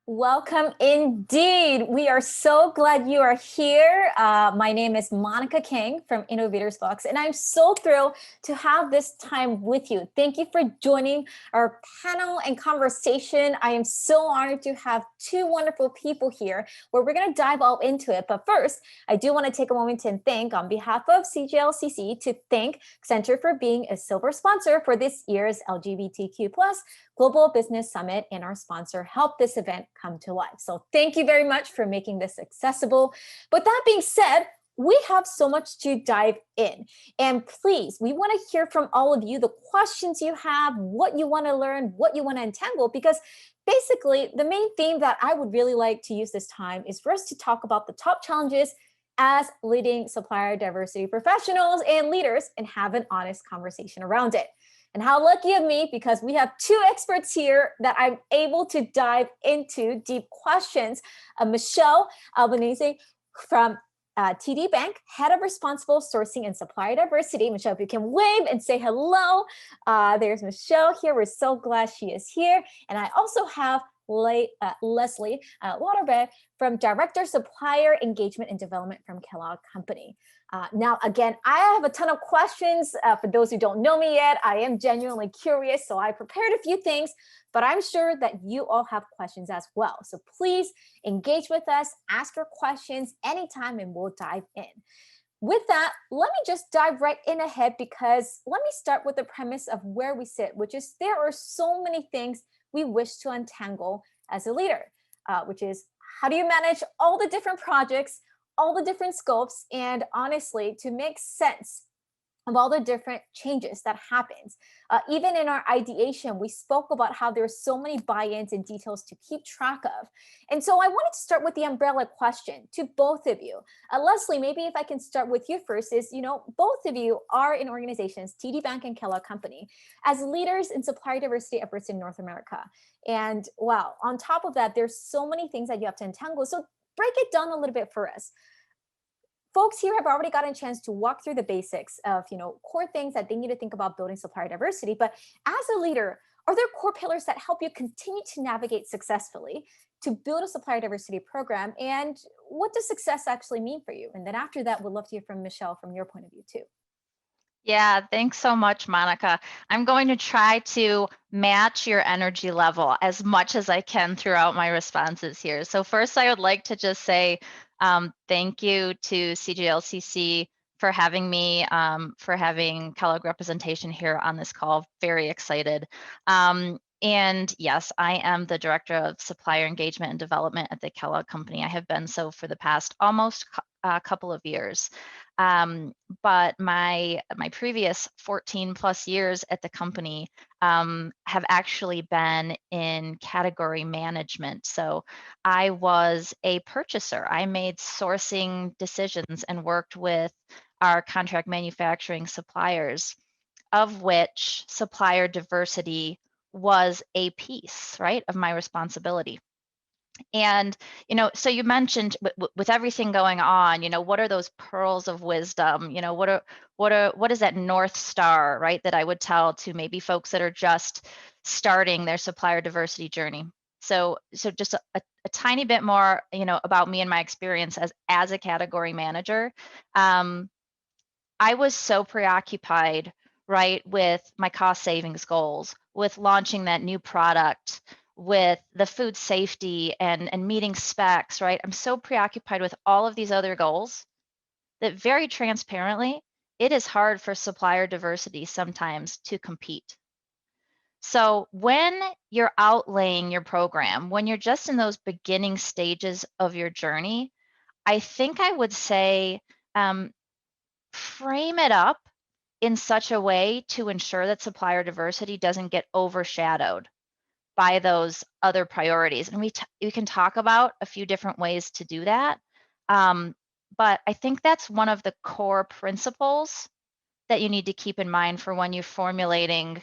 Welcome indeed. We are so glad you are here. My name is Monica King from Innovators Box, and I'm so thrilled to have this time with you. Thank you for joining our panel and conversation. I am so honored to have two wonderful people here where we're going to dive all into it. But first, I do want to take a moment to thank, on behalf of CGLCC, to thank Center for being a silver sponsor for this year's LGBTQ+ Global Business Summit, and our sponsor helped this event come to life. So thank you very much for making this accessible. But that being said, we have so much to dive in. And please, we want to hear from all of you the questions you have, what you want to learn, what you want to entangle, because basically the main theme that I would really like to use this time is for us to talk about the top challenges as leading supplier diversity professionals and leaders and have an honest conversation around it. And how lucky of me, because we have two experts here that I'm able to dive into deep questions. Michelle Albanese from TD Bank, Head of Responsible Sourcing and Supplier Diversity. Michelle, if you can wave and say hello. There's Michelle here. We're so glad she is here. And I also have Leslie Waterbed from Director Supplier Engagement and Development from Kellogg Company. Now, again, I have a ton of questions. For those who don't know me yet, I am genuinely curious, so I prepared a few things, but I'm sure that you all have questions as well. So please engage with us, ask your questions anytime, and we'll dive in. With that, let me just dive right in ahead, because let me start with the premise of where we sit, which is there are so many things we wish to untangle as a leader, which is how do you manage all the different projects, all the different scopes, and honestly, to make sense of all the different changes that happens. Even in our ideation, we spoke about how there's so many buy-ins and details to keep track of. And so I wanted to start with the umbrella question to both of you. Leslie, maybe if I can start with you first is, both of you are in organizations, TD Bank and Kellogg Company, as leaders in supplier diversity efforts in North America. And wow, on top of that, there's so many things that you have to untangle. So break it down a little bit for us. Folks here have already gotten a chance to walk through the basics of, core things that they need to think about building supplier diversity. But as a leader, are there core pillars that help you continue to navigate successfully to build a supplier diversity program? And what does success actually mean for you? And then after that, we'd love to hear from Michelle from your point of view too. Yeah, thanks so much, Monica. I'm going to try to match your energy level as much as I can throughout my responses here. So first, I would like to just say thank you to CGLCC for having me, for having Kellogg representation here on this call. Very excited. And yes, I am the Director of Supplier Engagement and Development at the Kellogg Company. I have been so for the past almost a couple of years. But my previous 14 plus years at the company have actually been in category management. So I was a purchaser. I made sourcing decisions and worked with our contract manufacturing suppliers, of which supplier diversity was a piece, right, of my responsibility. And, so you mentioned with everything going on, what are those pearls of wisdom? What is that North Star, right, that I would tell to maybe folks that are just starting their supplier diversity journey? So just a tiny bit more, about me and my experience as a category manager. I was so preoccupied, right, with my cost savings goals, with launching that new product, with the food safety and meeting specs, right? I'm so preoccupied with all of these other goals that very transparently, it is hard for supplier diversity sometimes to compete. So when you're outlaying your program, when you're just in those beginning stages of your journey, I think I would say frame it up in such a way to ensure that supplier diversity doesn't get overshadowed by those other priorities. And we can talk about a few different ways to do that. But I think that's one of the core principles that you need to keep in mind for when you're formulating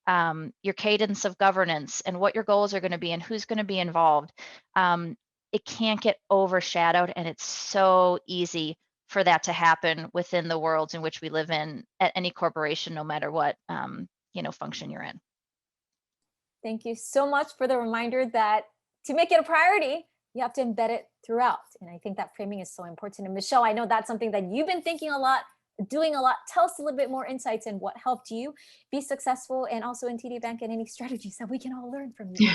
your cadence of governance and what your goals are going to be and who's going to be involved. It can't get overshadowed, and it's so easy for that to happen within the worlds in which we live in at any corporation, no matter what function you're in. Thank you so much for the reminder that to make it a priority, you have to embed it throughout. And I think that framing is so important. And Michelle, I know that's something that you've been thinking a lot, doing a lot. Tell us a little bit more insights and what helped you be successful, and also in TD Bank, and any strategies that we can all learn from you.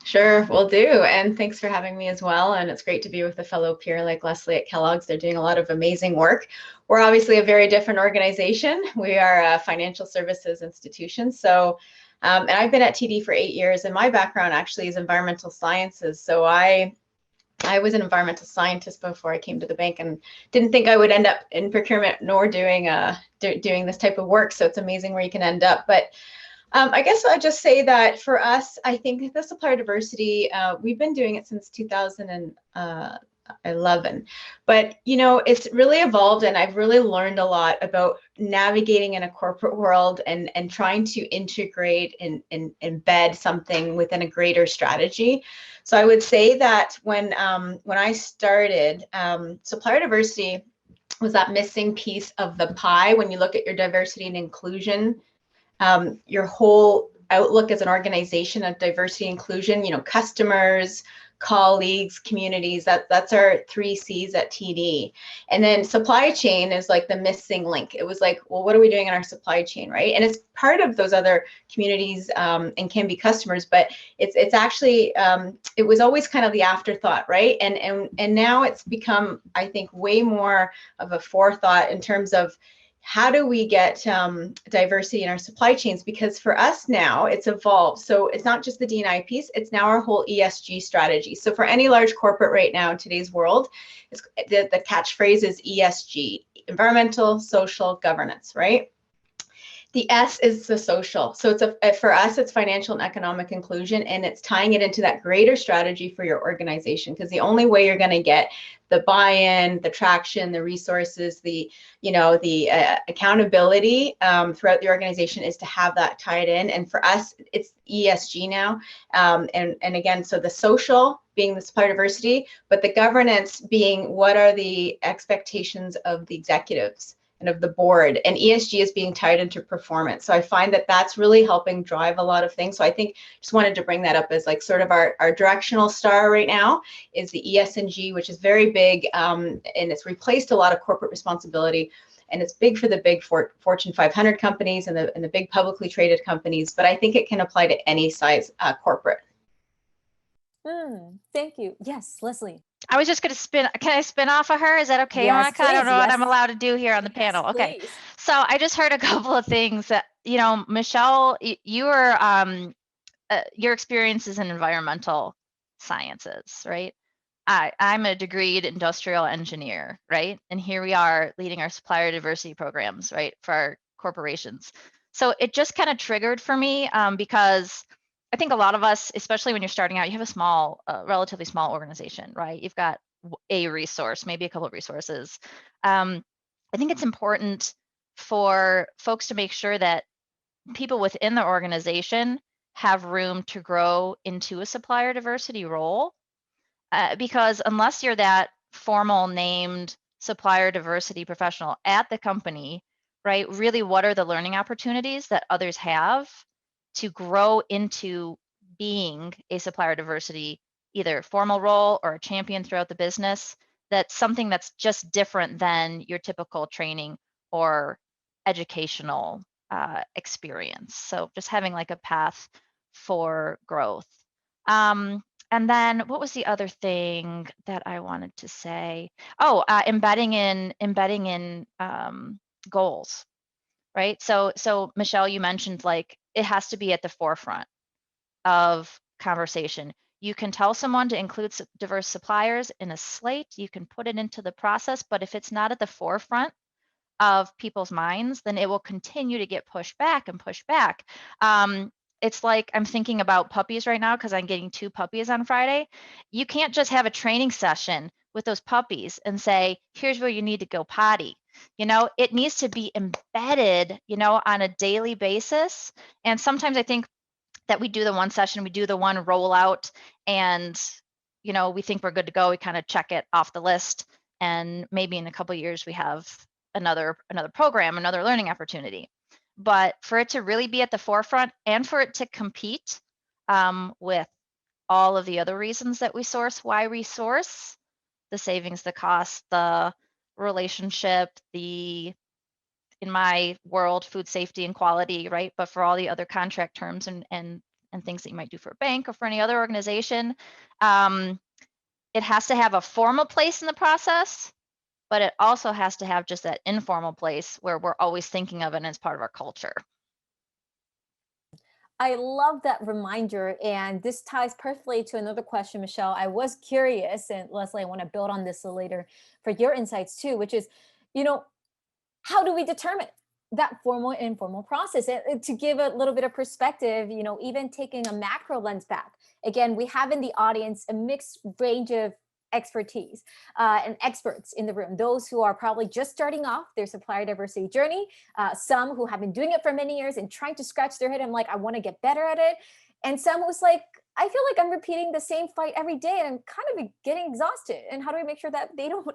Sure, will do. And thanks for having me as well. And it's great to be with a fellow peer like Leslie at Kellogg's. They're doing a lot of amazing work. We're obviously a very different organization. We are a financial services institution. So, and I've been at TD for 8 years, and my background actually is environmental sciences. So I was an environmental scientist before I came to the bank, and didn't think I would end up in procurement nor doing doing this type of work. So it's amazing where you can end up. But I guess I'll just say that for us, I think the supplier diversity, we've been doing it since 2011, but it's really evolved, and I've really learned a lot about navigating in a corporate world and trying to integrate and embed something within a greater strategy. So I would say that when I started, supplier diversity was that missing piece of the pie. When you look at your diversity and inclusion, your whole outlook as an organization of diversity, inclusion, customers, colleagues, communities, that's our 3 C's at TD. And then supply chain is like the missing link. It was like, well, what are we doing in our supply chain, right? And it's part of those other communities, and can be customers, but it's actually, it was always kind of the afterthought, right? And now it's become, I think, way more of a forethought in terms of how do we get diversity in our supply chains? Because for us now, it's evolved. So it's not just the D&I piece, it's now our whole ESG strategy. So for any large corporate right now in today's world, the catchphrase is ESG, environmental, social, governance, right? The S is the social. So for us, it's financial and economic inclusion, and it's tying it into that greater strategy for your organization. Because the only way you're going to get the buy-in, the traction, the resources, the accountability throughout the organization is to have that tied in. And for us, it's ESG now. And again, so the social being the supplier diversity, but the governance being what are the expectations of the executives and of the board, and ESG is being tied into performance. So I find that that's really helping drive a lot of things. So I think just wanted to bring that up as like sort of our directional star right now is the ESG, which is very big, and it's replaced a lot of corporate responsibility. And it's big for the big Fortune 500 companies and the big publicly traded companies, but I think it can apply to any size corporate. Thank you. Yes, Leslie. I was just going to can I spin off of her? Is that okay, Yes, Monica? I don't please, know what yes. I'm allowed to do here on the panel. Okay. Please. So I just heard a couple of things that, Michelle, you were, your experience is in environmental sciences, right? I'm a degreed industrial engineer, right? And here we are leading our supplier diversity programs, right, for our corporations. So it just kind of triggered for me because I think a lot of us, especially when you're starting out, you have a relatively small organization, right? You've got a resource, maybe a couple of resources. I think it's important for folks to make sure that people within the organization have room to grow into a supplier diversity role. Because unless you're that formal named supplier diversity professional at the company, right, really what are the learning opportunities that others have to grow into being a supplier diversity, either formal role or a champion throughout the business? That's something that's just different than your typical training or educational experience. So just having like a path for growth. And then what was the other thing that I wanted to say? Oh, embedding in goals, right? So Michelle, you mentioned like it has to be at the forefront of conversation. You can tell someone to include diverse suppliers in a slate. You can put it into the process, but if it's not at the forefront of people's minds, then it will continue to get pushed back and pushed back. It's like I'm thinking about puppies right now because I'm getting 2 puppies on Friday. You can't just have a training session with those puppies and say, here's where you need to go potty. It needs to be embedded, on a daily basis. And sometimes I think that we do the one session, we do the one rollout, and we think we're good to go. We kind of check it off the list, and maybe in a couple of years we have another program, another learning opportunity. But for it to really be at the forefront and for it to compete with all of the other reasons that we source, why we source, the savings, the cost, the relationship, the, in my world, food safety and quality, right? But for all the other contract terms and things that you might do for a bank or for any other organization, it has to have a formal place in the process, but it also has to have just that informal place where we're always thinking of it as part of our culture. I love that reminder. And this ties perfectly to another question, Michelle. I was curious, and Leslie, I want to build on this later for your insights too, which is, you know, how do we determine that formal and informal process? And to give a little bit of perspective, you know, even taking a macro lens back, again, we have in the audience a mixed range of expertise and experts in the room, those who are probably just starting off their supplier diversity journey, some who have been doing it for many years and trying to scratch their head. I'm like, I want to get better at it. And some who's like, I feel like I'm repeating the same fight every day and I'm kind of getting exhausted. And how do we make sure that they don't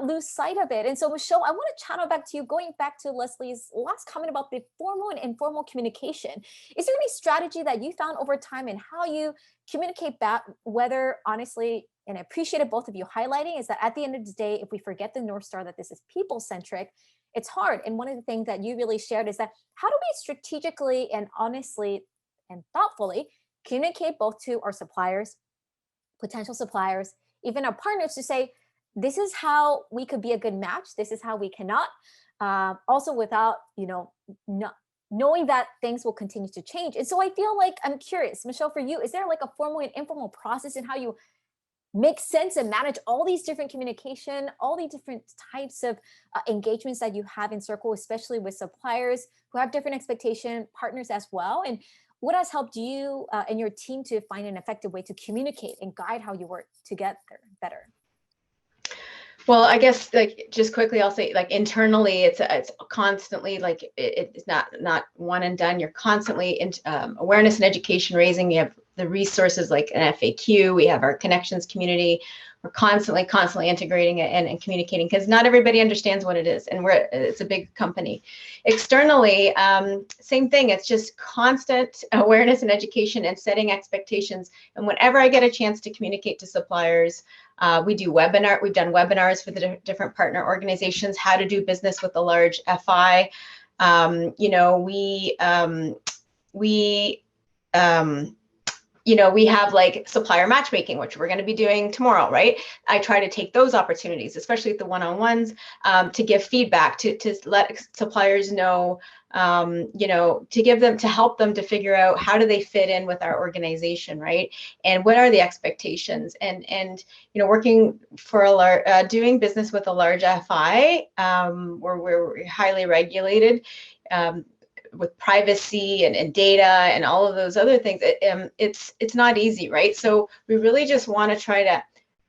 lose sight of it? And so, Michelle, I want to channel back to you, going back to Leslie's last comment about the formal and informal communication. Is there any strategy that you found over time in how you communicate back, whether honestly, and I appreciated both of you highlighting, is that at the end of the day, if we forget the North Star, that this is people-centric, it's hard. And one of the things that you really shared is that how do we strategically and honestly and thoughtfully communicate both to our suppliers, potential suppliers, even our partners, to say, this is how we could be a good match. This is how we cannot. Also without, you know, not knowing that things will continue to change. And so I feel like, I'm curious, Michelle, for you, is there like a formal and informal process in how you make sense and manage all these different communication, all the different types of engagements that you have in Circle, especially with suppliers who have different expectation, partners as well? And what has helped you and your team to find an effective way to communicate and guide how you work together better? Well, I guess like just quickly, I'll say like internally, it's constantly like it's not one and done. You're constantly in awareness and education raising. You have the resources like an FAQ. We have our connections community. We're constantly integrating it and communicating, because not everybody understands what it is, and it's a big company. Externally, same thing. It's just constant awareness and education and setting expectations. And whenever I get a chance to communicate to suppliers, we've done webinars for the different partner organizations, how to do business with a large FI. We have like supplier matchmaking, which we're going to be doing tomorrow, right? I try to take those opportunities, especially at the one-on-ones, to give feedback, to let suppliers know, to help them to figure out how do they fit in with our organization, right? And what are the expectations? And working for doing business with a large FI, where we're highly regulated, with privacy and data and all of those other things, it's not easy, right? So we really just want to try to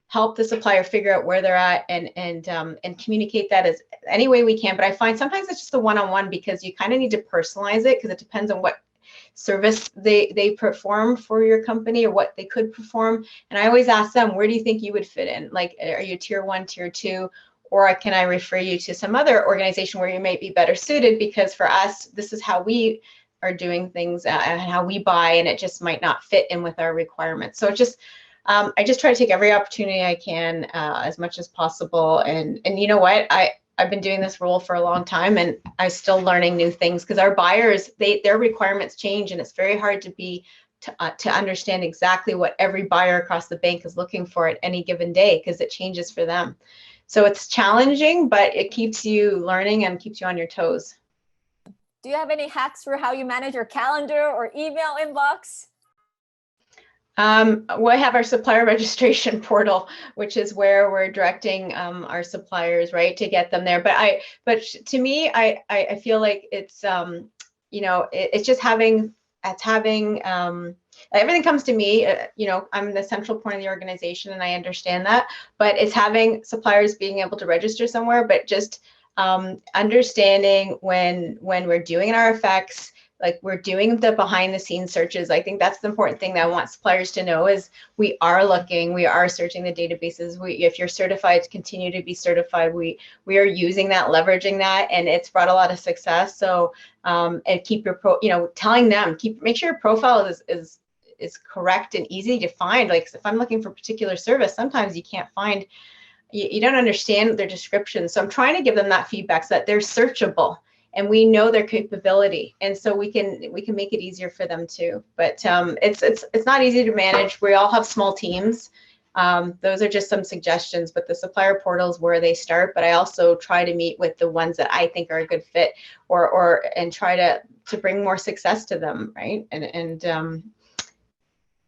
help the supplier figure out where they're at and communicate that as any way we can. But I find sometimes it's just a one-on-one, because you kind of need to personalize it, because it depends on what service they perform for your company or what they could perform. And I always ask them, where do you think you would fit in? Like, are you tier 1, tier 2? Or can I refer you to some other organization where you might be better suited? Because for us, this is how we are doing things and how we buy, and it just might not fit in with our requirements. So I just try to take every opportunity I can as much as possible. And you know what? I've been doing this role for a long time, and I'm still learning new things, because our buyers, their requirements change, and it's very hard to understand exactly what every buyer across the bank is looking for at any given day, because it changes for them. So it's challenging, but it keeps you learning and keeps you on your toes. Do you have any hacks for how you manage your calendar or email inbox? We have our supplier registration portal, which is where we're directing our suppliers, right, to get them there. But to me, I feel like it's it's just having everything comes to me. I'm the central point of the organization, and I understand that. But it's having suppliers being able to register somewhere, but just understanding when we're doing our effects, like we're doing the behind the scenes searches. I think that's the important thing that I want suppliers to know, is we are searching the databases. If you're certified, continue to be certified. We are using that, leveraging that, and it's brought a lot of success. So and keep your telling them, make sure your profile is is correct and easy to find. Like if I'm looking for a particular service, sometimes you can't find, you don't understand their description. So I'm trying to give them that feedback so that they're searchable and we know their capability, and so we can make it easier for them too. But it's not easy to manage. We all have small teams. Those are just some suggestions, but the supplier portal is where they start. But I also try to meet with the ones that I think are a good fit, and try to bring more success to them, right? And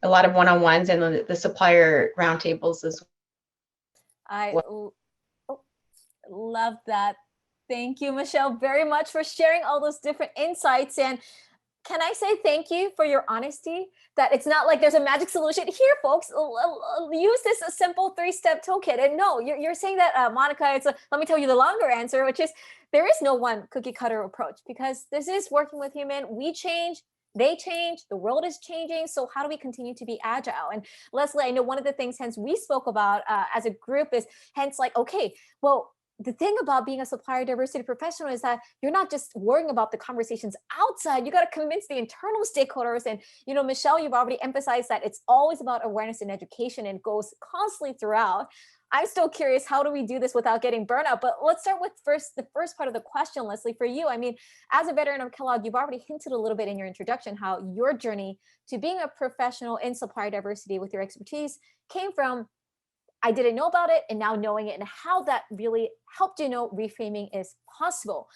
a lot of one-on-ones and the supplier roundtables as well. Love that. Thank you, Michelle, very much for sharing all those different insights. And can I say thank you for your honesty, that it's not like there's a magic solution here, folks, use this a simple 3-step toolkit. And no, you're saying that, Monica, let me tell you the longer answer, which is there is no one cookie cutter approach, because this is working with human. We change, they change, the world is changing. So how do we continue to be agile? And Leslie, I know one of the things hence we spoke about as a group is hence like, okay, well, the thing about being a supplier diversity professional is that you're not just worrying about the conversations outside, you got to convince the internal stakeholders. And, Michelle, you've already emphasized that it's always about awareness and education and goes constantly throughout. I'm still curious, how do we do this without getting burnout? But let's start with the first part of the question, Leslie, for you. I mean, as a veteran of Kellogg, you've already hinted a little bit in your introduction how your journey to being a professional in supplier diversity with your expertise came from I didn't know about it and now knowing it, and how that really helped reframing is possible.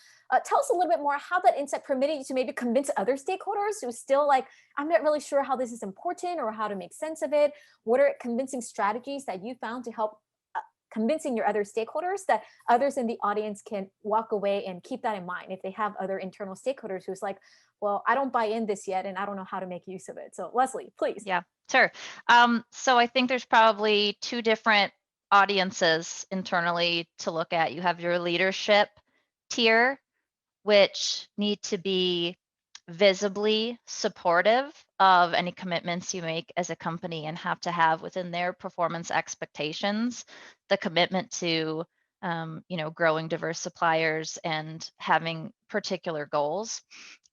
Tell us a little bit more how that insight permitted you to maybe convince other stakeholders who still like, I'm not really sure how this is important or how to make sense of it. What are convincing strategies that you found to help convincing your other stakeholders that others in the audience can walk away and keep that in mind if they have other internal stakeholders who's like, well, I don't buy in this yet and I don't know how to make use of it. So Leslie, please. Yeah, sure. So I think there's probably 2 different audiences internally to look at. You have your leadership tier, which need to be visibly supportive of any commitments you make as a company and have to have within their performance expectations the commitment to growing diverse suppliers and having particular goals.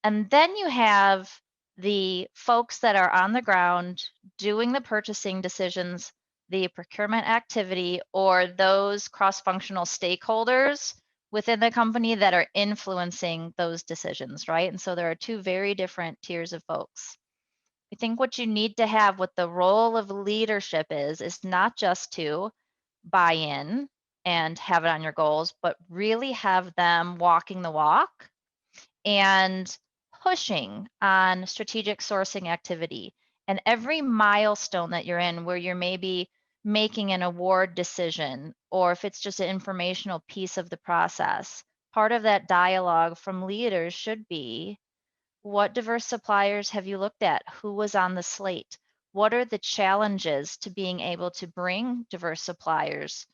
And then you have the folks that are on the ground doing the purchasing decisions, the procurement activity, or those cross-functional stakeholders within the company that are influencing those decisions, right? And so there are 2 very different tiers of folks. I think what you need to have, what the role of leadership is not just to buy in and have it on your goals, but really have them walking the walk and pushing on strategic sourcing activity. And every milestone that you're in where you're maybe making an award decision, or if it's just an informational piece of the process, part of that dialogue from leaders should be, what diverse suppliers have you looked at? Who was on the slate? What are the challenges to being able to bring diverse suppliers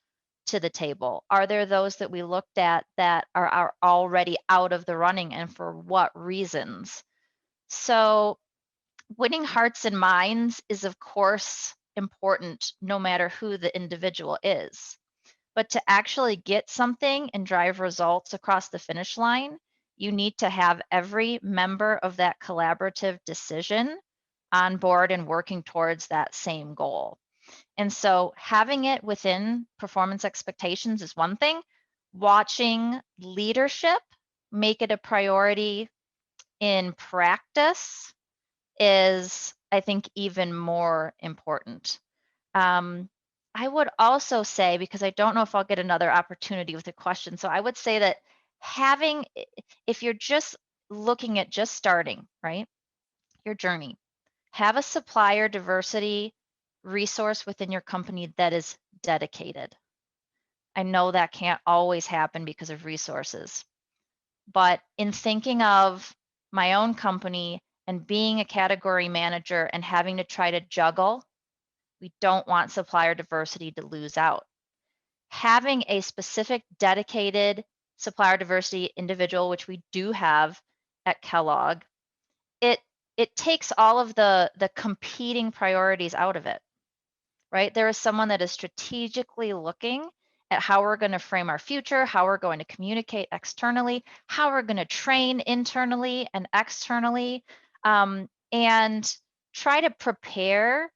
to the table? Are there those that we looked at that are already out of the running, and for what reasons? So winning hearts and minds is, of course, important no matter who the individual is. But to actually get something and drive results across the finish line, you need to have every member of that collaborative decision on board and working towards that same goal. And so having it within performance expectations is one thing. Watching leadership make it a priority in practice is, I think, even more important. I would also say, because I don't know if I'll get another opportunity with a question, so I would say that if you're just looking at just starting, right, your journey, have a supplier diversity resource within your company that is dedicated. I know that can't always happen because of resources, but in thinking of my own company and being a category manager and having to try to juggle, we don't want supplier diversity to lose out. Having a specific dedicated supplier diversity individual, which we do have at Kellogg, it takes all of the competing priorities out of it, right? There is someone that is strategically looking at how we're going to frame our future, how we're going to communicate externally, how we're going to train internally and externally, and try to prepare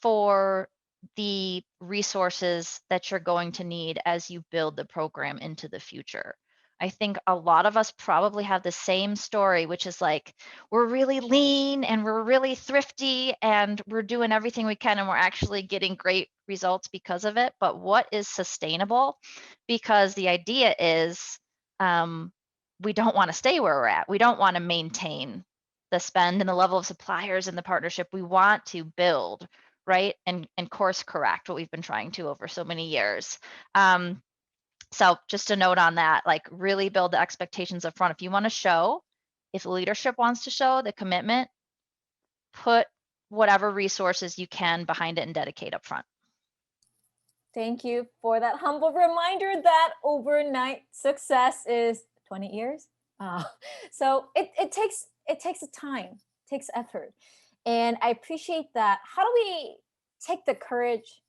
for the resources that you're going to need as you build the program into the future. I think a lot of us probably have the same story, which is like, we're really lean and we're really thrifty and we're doing everything we can and we're actually getting great results because of it. But what is sustainable? Because the idea is we don't want to stay where we're at. We don't want to maintain the spend and the level of suppliers and the partnership. We want to build, right? And course correct what we've been trying to over so many years. So just a note on that, like really build the expectations up front. If you want to show, if leadership wants to show the commitment, put whatever resources you can behind it and dedicate up front. Thank you for that humble reminder that overnight success is 20 years. So it takes a time, takes effort. And I appreciate that. How do we take the courage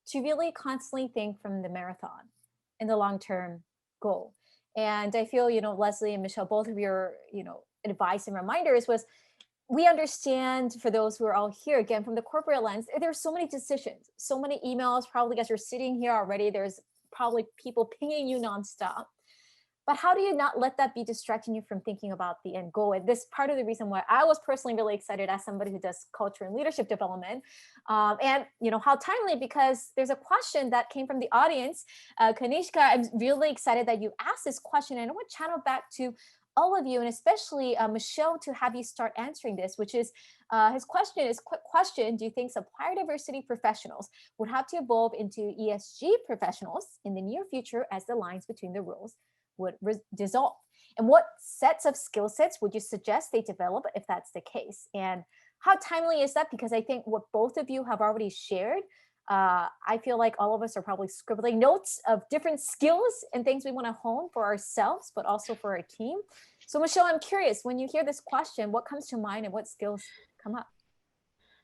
to really constantly think from the marathon and the long-term goal? And I feel, Leslie and Michelle, both of your, advice and reminders was, we understand, for those who are all here, again, from the corporate lens, there's so many decisions, so many emails, probably as you're sitting here already, there's probably people pinging you nonstop. But how do you not let that be distracting you from thinking about the end goal? And this part of the reason why I was personally really excited as somebody who does culture and leadership development. And how timely, because there's a question that came from the audience. Kanishka, I'm really excited that you asked this question. And I want to channel back to all of you, and especially Michelle, to have you start answering this, which is his question is, quick question: do you think supplier diversity professionals would have to evolve into ESG professionals in the near future as the lines between the roles would dissolve? And what sets of skill sets would you suggest they develop if that's the case? And how timely is that? Because I think what both of you have already shared, I feel like all of us are probably scribbling notes of different skills and things we want to hone for ourselves, but also for our team. So Michelle, I'm curious, when you hear this question, what comes to mind and what skills come up?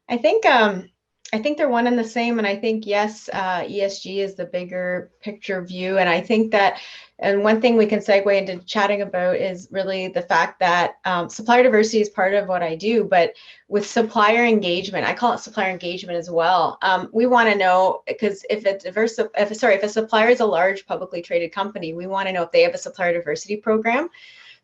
I think they're one and the same, and I think yes, ESG is the bigger picture view, and I think that, and one thing we can segue into chatting about is really the fact that supplier diversity is part of what I do, but with supplier engagement, I call it supplier engagement as well. We want to know, because if a supplier is a large publicly traded company, we want to know if they have a supplier diversity program.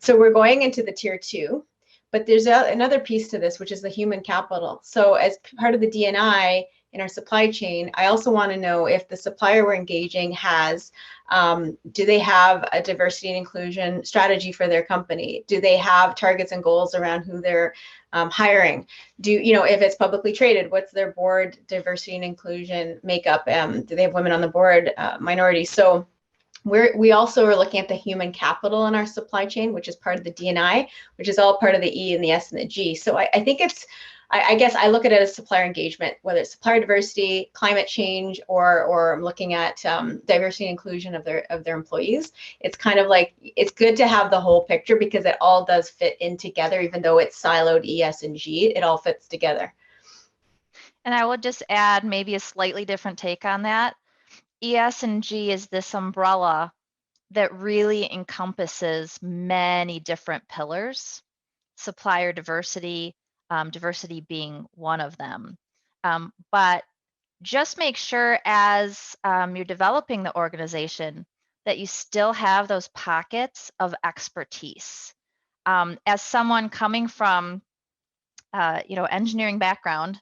So we're going into the tier 2. But there's another piece to this, which is the human capital. So as part of the D&I in our supply chain, I also want to know if the supplier we're engaging has, do they have a diversity and inclusion strategy for their company? Do they have targets and goals around who they're hiring? If it's publicly traded, what's their board diversity and inclusion makeup? Do they have women on the board, minorities? So we also are looking at the human capital in our supply chain, which is part of the D&I, which is all part of the E and the S and the G. So I think I guess I look at it as supplier engagement, whether it's supplier diversity, climate change, or I'm looking at diversity and inclusion of their employees. It's kind of like, it's good to have the whole picture because it all does fit in together, even though it's siloed E, S, and G, it all fits together. And I would just add maybe a slightly different take on that. ES and G is this umbrella that really encompasses many different pillars, supplier diversity, diversity being one of them. But just make sure as you're developing the organization that you still have those pockets of expertise. As someone coming from engineering background,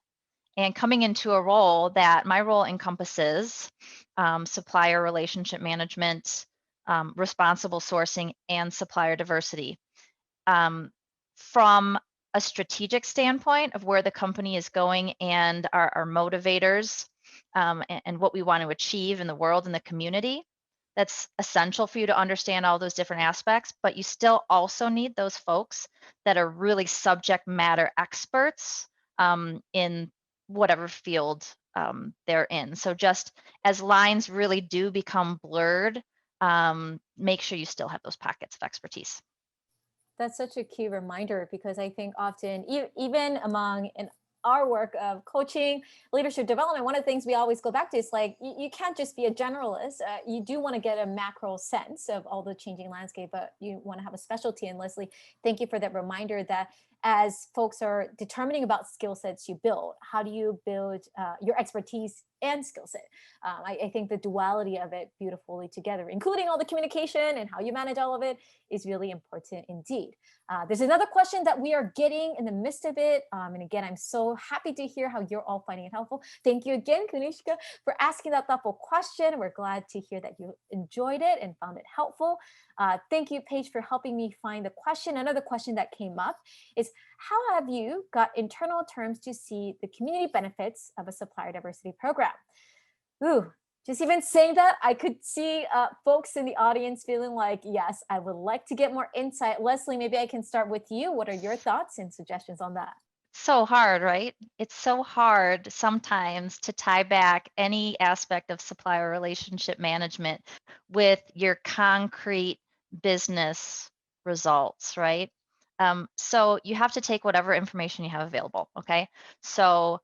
and coming into a role that my role encompasses supplier relationship management, responsible sourcing, and supplier diversity. From a strategic standpoint of where the company is going and our motivators and what we want to achieve in the world and the community, that's essential for you to understand all those different aspects, but you still also need those folks that are really subject matter experts in whatever field they're in. So just as lines really do become blurred, make sure you still have those pockets of expertise. That's such a key reminder, because I think often, even among in our work of coaching, leadership development, one of the things we always go back to is like, you can't just be a generalist. You do want to get a macro sense of all the changing landscape, but you want to have a specialty. And Leslie, thank you for that reminder that as folks are determining about skill sets you build? How do you build your expertise and skill set? I think the duality of it beautifully together, including all the communication and how you manage all of it, is really important indeed. There's another question that we are getting in the midst of it. And again, I'm so happy to hear how you're all finding it helpful. Thank you again, Kanishka, for asking that thoughtful question. We're glad to hear that you enjoyed it and found it helpful. Thank you, Paige, for helping me find the question. Another question that came up is, how have you got internal terms to see the community benefits of a supplier diversity program? Ooh, just even saying that, I could see folks in the audience feeling like, yes, I would like to get more insight. Leslie, maybe I can start with you. What are your thoughts and suggestions on that? So hard, right? It's so hard sometimes to tie back any aspect of supplier relationship management with your concrete business results, right? So you have to take whatever information you have available, okay? So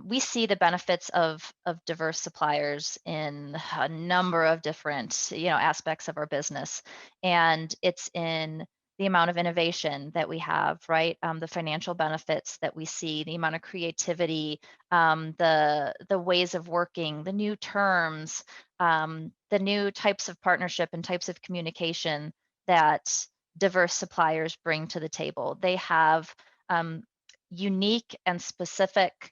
we see the benefits of diverse suppliers in a number of different, aspects of our business, and it's in the amount of innovation that we have, right? The financial benefits that we see, the amount of creativity, the ways of working, the new terms, the new types of partnership and types of communication that diverse suppliers bring to the table. They have unique and specific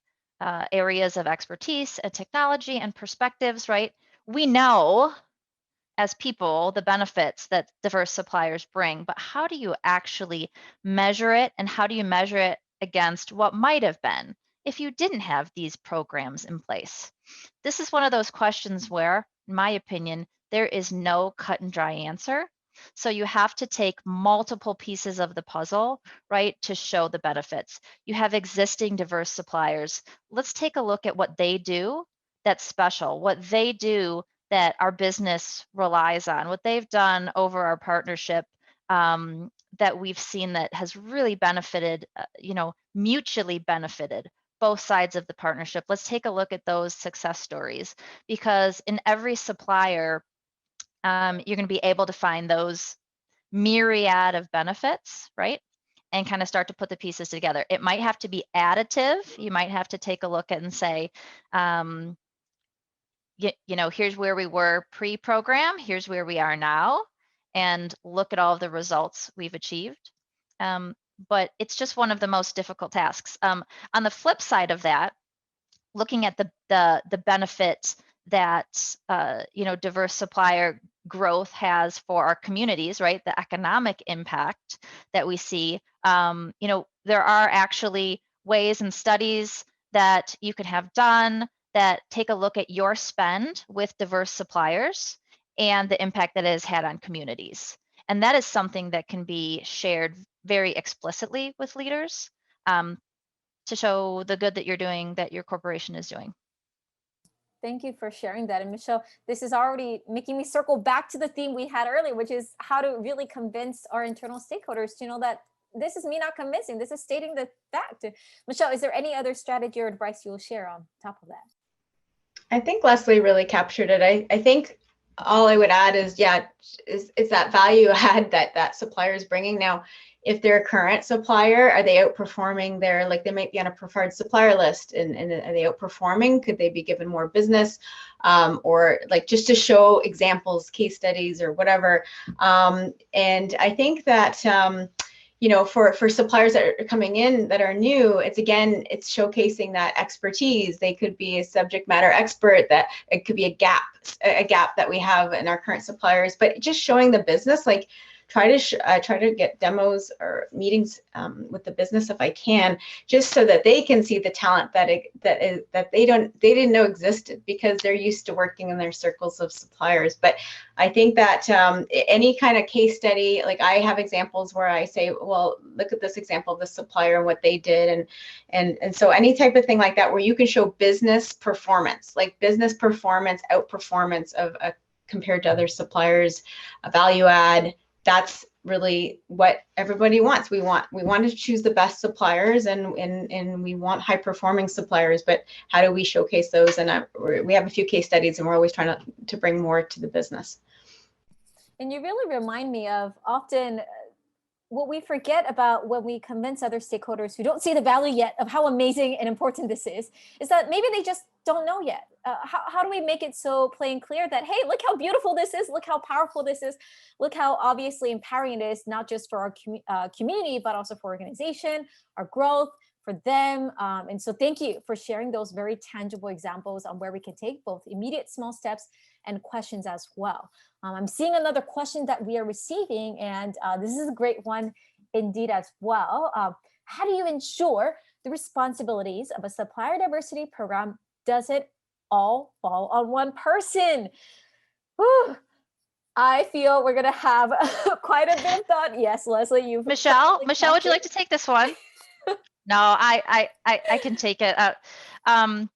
areas of expertise and technology and perspectives, right? We know as people the benefits that diverse suppliers bring, but how do you actually measure it, and how do you measure it against what might have been if you didn't have these programs in place? This is one of those questions where, in my opinion, there is no cut and dry answer. So you have to take multiple pieces of the puzzle, right, to show the benefits. You have existing diverse suppliers. Let's take a look at what they do that's special, what they do that our business relies on, what they've done over our partnership, that we've seen that has really benefited, mutually benefited both sides of the partnership. Let's take a look at those success stories, because in every supplier, you're going to be able to find those myriad of benefits, right? And kind of start to put the pieces together. It might have to be additive. You might have to take a look at and say, here's where we were pre-program, here's where we are now, and look at all of the results we've achieved. But it's just one of the most difficult tasks. On the flip side of that, looking at the benefit that diverse supplier growth has for our communities, right? The economic impact that we see. There are actually ways and studies that you can have done that take a look at your spend with diverse suppliers and the impact that it has had on communities. And that is something that can be shared very explicitly with leaders to show the good that you're doing, that your corporation is doing. Thank you for sharing that. And Michelle, this is already making me circle back to the theme we had earlier, which is how to really convince our internal stakeholders to know that this is me not convincing, this is stating the fact. Michelle, is there any other strategy or advice you will share on top of that? I think Leslie really captured it. I think all I would add is, is that value add that supplier is bringing. Now, if they're a current supplier, are they outperforming their, like they might be on a preferred supplier list, and are they outperforming? Could they be given more business, or like just to show examples, case studies or whatever. And I think that, for suppliers that are coming in that are new, it's showcasing that expertise. They could be a subject matter expert, that it could be a gap that we have in our current suppliers, but just showing the business, like try to get demos or meetings with the business if I can, just so that they can see the talent that they didn't know existed, because they're used to working in their circles of suppliers. But I think that any kind of case study, like I have examples where I say, well, look at this example of the supplier and what they did, and so any type of thing like that where you can show business performance, like business performance, outperformance of compared to other suppliers, a value add. That's really what everybody wants. We want to choose the best suppliers, and we want high performing suppliers, but how do we showcase those? And we have a few case studies, and we're always trying to bring more to the business. And you really remind me of often what we forget about when we convince other stakeholders who don't see the value yet of how amazing and important this is that maybe they just don't know yet. How do we make it so plain clear that, hey, look how beautiful this is, look how powerful this is, look how obviously empowering it is, not just for our community, but also for organization, our growth, for them. And so thank you for sharing those very tangible examples on where we can take both immediate small steps and questions as well. I'm seeing another question that we are receiving, and this is a great one indeed as well. How do you ensure the responsibilities of a supplier diversity program doesn't all fall on one person? Whew. I feel we're gonna have quite a bit of thought. Yes, Leslie, you've Michelle, would you like to take this one? No, I can take it. I'm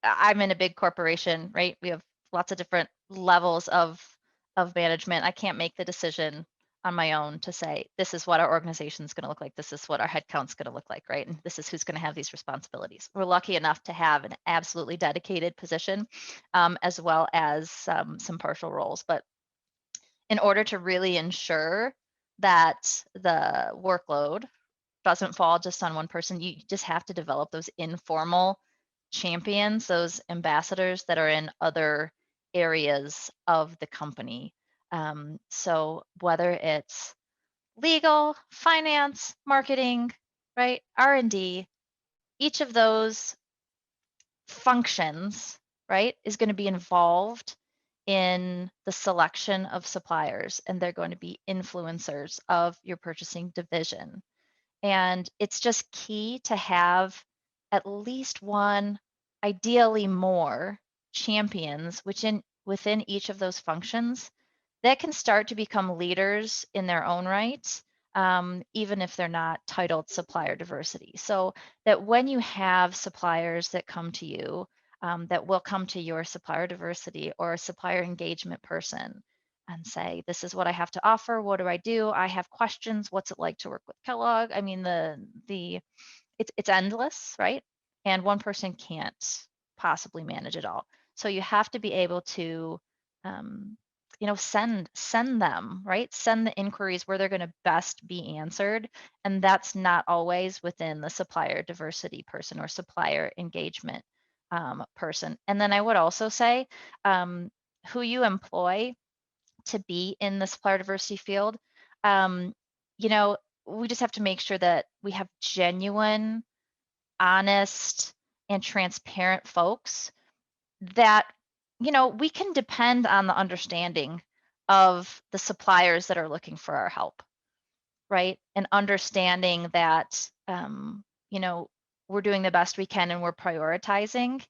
in a big corporation, right? We have lots of different levels of management. I can't make the decision on my own to say, this is what our organization is going to look like. This is what our headcount is going to look like, right? And this is who's going to have these responsibilities. We're lucky enough to have an absolutely dedicated position, as well as some partial roles. But in order to really ensure that the workload doesn't fall just on one person, you just have to develop those informal champions, those ambassadors that are in other areas of the company. So whether it's legal, finance, marketing, right, R&D, each of those functions, right, is going to be involved in the selection of suppliers, and they're going to be influencers of your purchasing division. And it's just key to have at least one, ideally more, champions within each of those functions that can start to become leaders in their own right, even if they're not titled supplier diversity. So that when you have suppliers that come to you, that will come to your supplier diversity or a supplier engagement person and say, this is what I have to offer. What do I do? I have questions. What's it like to work with Kellogg? I mean, it's endless, right? And one person can't possibly manage it all. So you have to be able to, send them, right? Send the inquiries where they're going to best be answered. And that's not always within the supplier diversity person or supplier engagement person. And then I would also say who you employ to be in the supplier diversity field, we just have to make sure that we have genuine, honest, and transparent folks that, we can depend on the understanding of the suppliers that are looking for our help, right? And understanding that, we're doing the best we can and we're prioritizing.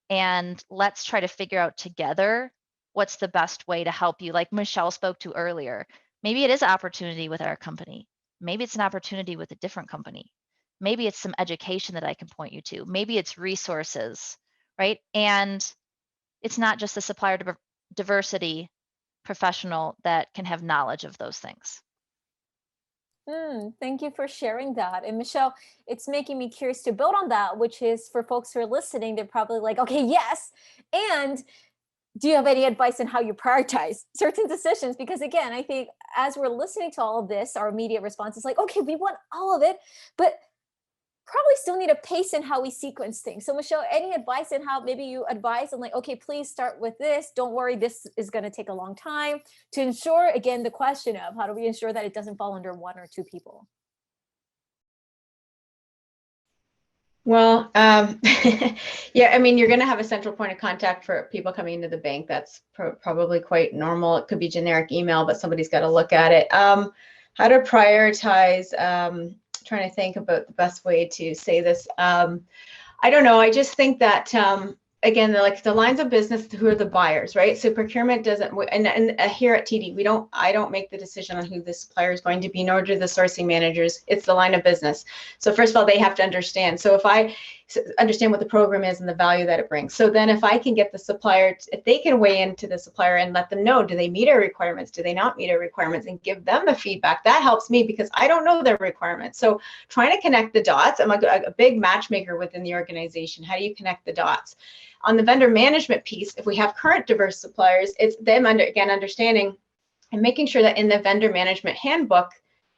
And let's try to figure out together what's the best way to help you. Like Michelle spoke to earlier, maybe it is an opportunity with our company. Maybe it's an opportunity with a different company. Maybe it's some education that I can point you to. Maybe it's resources, right? And it's not just the supplier diversity professional that can have knowledge of those things. Thank you for sharing that. And Michelle, it's making me curious to build on that, which is for folks who are listening, they're probably like, okay, yes. And do you have any advice on how you prioritize certain decisions? Because again, I think as we're listening to all of this, our immediate response is like, okay, we want all of it, but probably still need a pace in how we sequence things. So Michelle, any advice on how maybe you advise on like, okay, please start with this. Don't worry, this is going to take a long time, to ensure, again, the question of how do we ensure that it doesn't fall under one or two people? Well, yeah, I mean, you're going to have a central point of contact for people coming into the bank. That's probably quite normal. It could be generic email, but somebody's got to look at it. How to prioritize, trying to think about the best way to say this. I don't know. I just think that, again, like the lines of business, who are the buyers, right? So procurement doesn't, and here at TD, I don't make the decision on who the supplier is going to be, nor do the sourcing managers. It's the line of business. So first of all, they have to understand. So if I understand what the program is and the value that it brings. So then if I can get the supplier, if they can weigh into the supplier and let them know, do they meet our requirements? Do they not meet our requirements? And give them the feedback. That helps me because I don't know their requirements. So trying to connect the dots, I'm like a big matchmaker within the organization. How do you connect the dots? On the vendor management piece, if we have current diverse suppliers, it's them again understanding and making sure that in the vendor management handbook,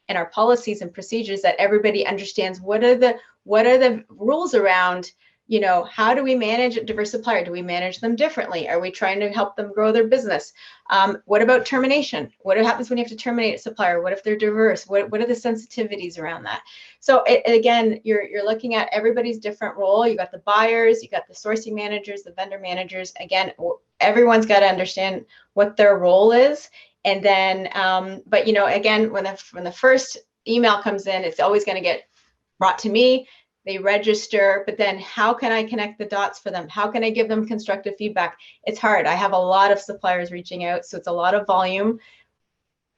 and our policies and procedures, that everybody understands what are the rules around, you know, how do we manage a diverse supplier? Do we manage them differently? Are we trying to help them grow their business? What about termination? What happens when you have to terminate a supplier? What if they're diverse? What are the sensitivities around that? So again, you're looking at everybody's different role. You got the buyers, you got the sourcing managers, the vendor managers. Again, everyone's got to understand what their role is. And then, but you know, again, when the first email comes in, it's always going to get brought to me. They register, but then how can I connect the dots for them? How can I give them constructive feedback? It's hard. I have a lot of suppliers reaching out, so it's a lot of volume.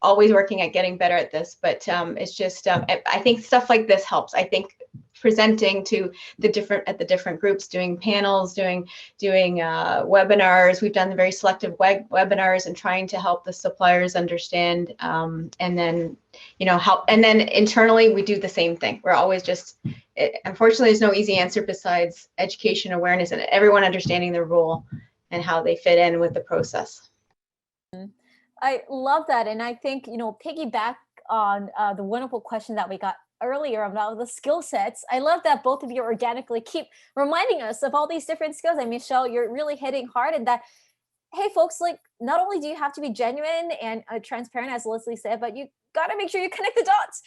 Always working at getting better at this, but it's just I think stuff like this helps. I think presenting to the different groups, doing panels, doing webinars. We've done the very selective webinars and trying to help the suppliers understand, and then, you know, help. And then internally, we do the same thing. We're always just, unfortunately, there's no easy answer besides education, awareness, and everyone understanding their role and how they fit in with the process. I love that. And I think, you know, piggyback on the wonderful question that we got earlier about the skill sets. I love that both of you organically keep reminding us of all these different skills. And Michelle, you're really hitting hard in that, hey, folks, like, not only do you have to be genuine and transparent, as Leslie said, but you got to make sure you connect the dots.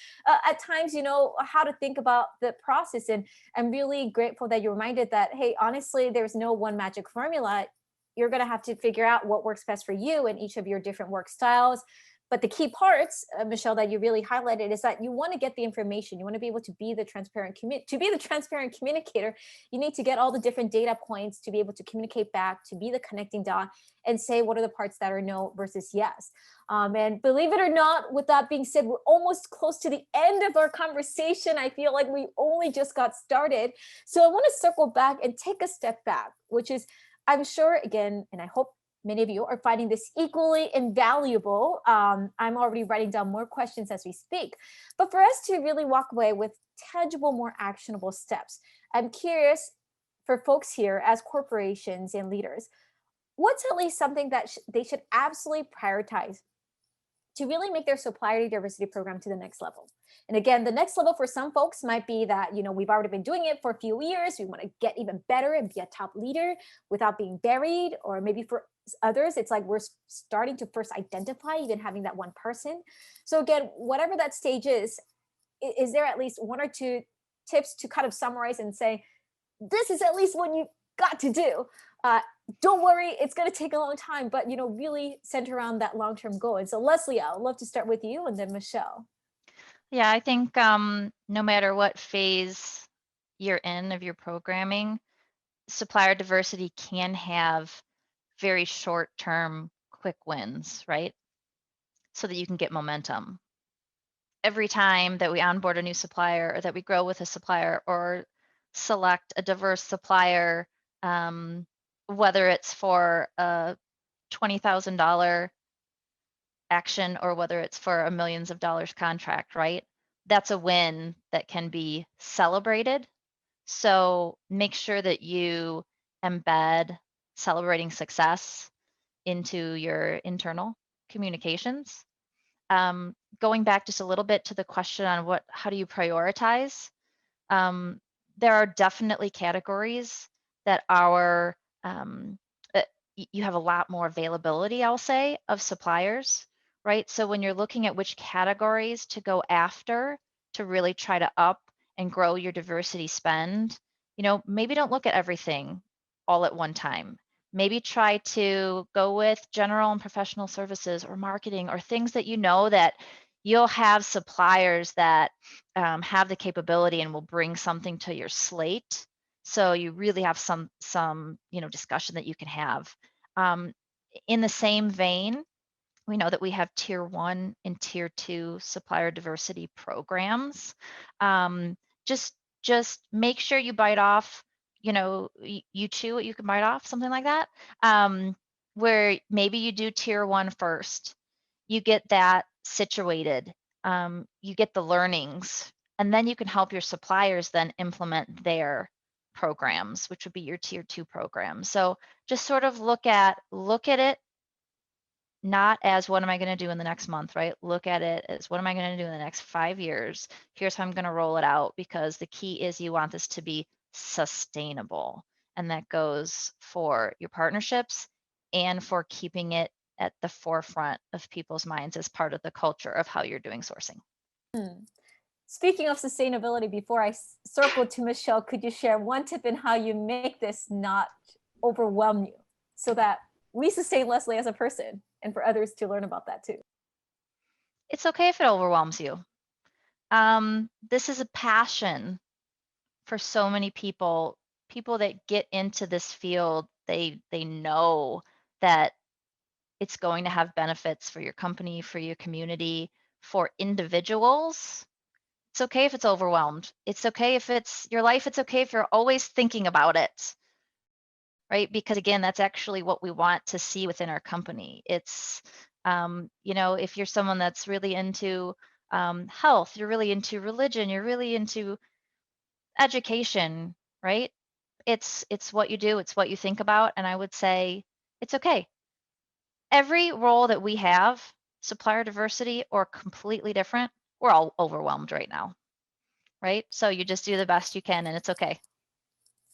At times, you know, how to think about the process. And I'm really grateful that you reminded that, hey, honestly, there's no one magic formula. You're going to have to figure out what works best for you in each of your different work styles. But the key parts, Michelle, that you really highlighted is that you want to get the information. You want to be able to be the transparent communicator. You need to get all the different data points to be able to communicate back, to be the connecting dot, and say what are the parts that are no versus yes. And believe it or not, with that being said, we're almost close to the end of our conversation. I feel like we only just got started. So I want to circle back and take a step back, which is, I'm sure, again, and I hope many of you are finding this equally invaluable. I'm already writing down more questions as we speak. But for us to really walk away with tangible, more actionable steps, I'm curious for folks here as corporations and leaders, what's at least something that they should absolutely prioritize to really make their supplier diversity program to the next level? And again, the next level for some folks might be that, you know, we've already been doing it for a few years. We want to get even better and be a top leader without being buried. Or maybe for others, it's like we're starting to first identify even having that one person. So again, whatever that stage is there at least one or two tips to kind of summarize and say, this is at least what you got to do? Don't worry, it's going to take a long time, but, you know, really center around that long-term goal. And so Leslie, I'd love to start with you and then Michelle. Yeah, I think no matter what phase you're in of your programming, supplier diversity can have very short-term quick wins, right? So that you can get momentum. Every time that we onboard a new supplier or that we grow with a supplier or select a diverse supplier, whether it's for a $20,000 action or whether it's for a millions of dollars contract, right? That's a win that can be celebrated. So make sure that you embed celebrating success into your internal communications. Going back just a little bit to the question on how do you prioritize? There are definitely categories that are, you have a lot more availability, I'll say, of suppliers, right? So when you're looking at which categories to go after to really try to up and grow your diversity spend, you know, maybe don't look at everything all at one time. Maybe try to go with general and professional services or marketing or things that you know that you'll have suppliers that have the capability and will bring something to your slate. So you really have some you know, discussion that you can have. In the same vein, we know that we have tier 1 and tier 2 supplier diversity programs. Just make sure you bite off, you know, you chew what you can bite off, something like that. Where maybe you do tier 1 first, you get that situated, you get the learnings, and then you can help your suppliers then implement their programs, which would be your tier 2 program. So just sort of look at it not as what am I going to do in the next month, right? Look at it as what am I going to do in the next 5 years? Here's how I'm going to roll it out, because the key is you want this to be sustainable. And that goes for your partnerships and for keeping it at the forefront of people's minds as part of the culture of how you're doing sourcing. Speaking of sustainability, before I circle to Michelle, could you share one tip in how you make this not overwhelm you so that we sustain Leslie as a person and for others to learn about that too? It's okay if it overwhelms you. This is a passion for so many people that get into this field. They know that it's going to have benefits for your company, for your community, for individuals. It's okay if it's overwhelmed. It's okay if it's your life. It's okay if you're always thinking about it, right? Because again, that's actually what we want to see within our company. It's, if you're someone that's really into health, you're really into religion, you're really into education, right? It's what you do, it's what you think about, and I would say it's okay. Every role that we have, supplier diversity or completely different, we're all overwhelmed right now, right? So you just do the best you can, and it's okay.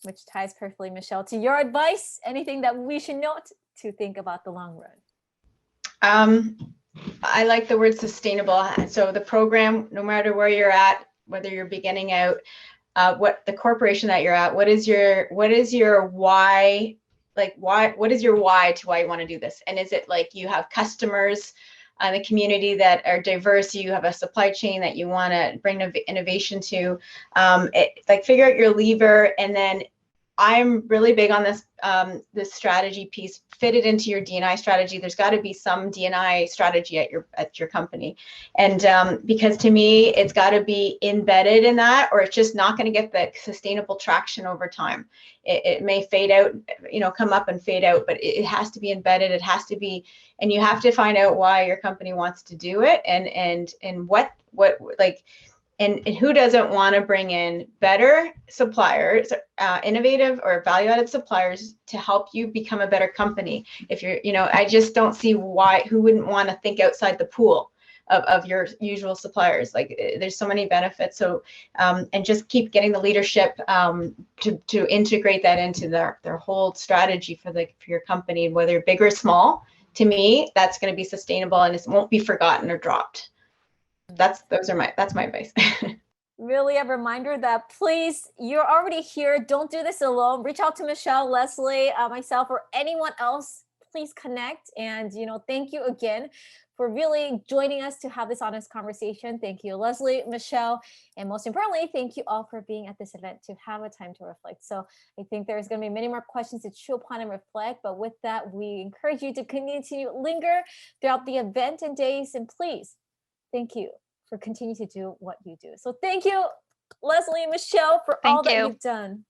Which ties perfectly, Michelle, to your advice. Anything that we should note to think about the long run? I like the word sustainable. So the program, no matter where you're at, whether you're beginning out, what the corporation that you're at, what is your why? Like what is your why to why you want to do this? And is it like you have customers in the community that are diverse, you have a supply chain that you want to bring innovation to, like figure out your lever. And then I'm really big on this this strategy piece. Fit it into your D&I strategy. There's got to be some D&I strategy at your company, and because to me, it's got to be embedded in that, or it's just not going to get the sustainable traction over time. It may fade out, come up and fade out, but it has to be embedded. It has to be, and you have to find out why your company wants to do it, and what like. And who doesn't want to bring in better suppliers, innovative or value-added suppliers to help you become a better company? If you're, I just don't see who wouldn't want to think outside the pool of your usual suppliers. Like there's so many benefits. So, and just keep getting the leadership to integrate that into their whole strategy for your company, whether big or small. To me, that's going to be sustainable and it won't be forgotten or dropped. That's my advice. Really a reminder that please, you're already here. Don't do this alone. Reach out to Michelle, Leslie, myself, or anyone else. Please connect. And, thank you again for really joining us to have this honest conversation. Thank you, Leslie, Michelle, and most importantly, thank you all for being at this event to have a time to reflect. So I think there's going to be many more questions to chew upon and reflect. But with that, we encourage you to continue to linger throughout the event and days. And please, thank you for continuing to do what you do. So thank you, Leslie and Michelle, for all that you've done.